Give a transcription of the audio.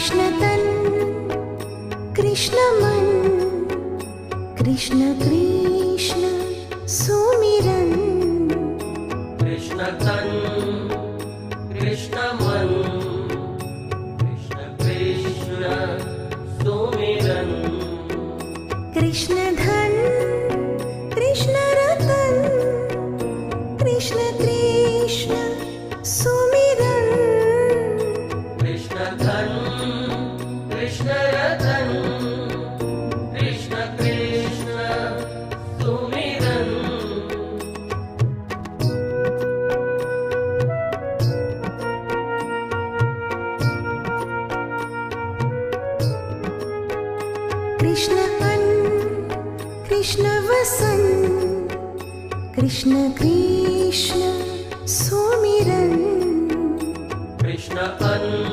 कृष्ण तन कृष्ण मन कृष्ण कृष्ण सुमिरन कृष्ण तन कृष्ण मन कृष्ण कृष्ण सुमिरन कृष्ण धन कृष्ण रतन कृष्ण कृष्ण सुमिरन कृष्ण धन कृष्ण रतन कृष्ण कृष्ण सुमिरन कृष्ण अन्न कृष्ण वसन कृष्ण कृष्ण सुमिरन कृष्ण अन्न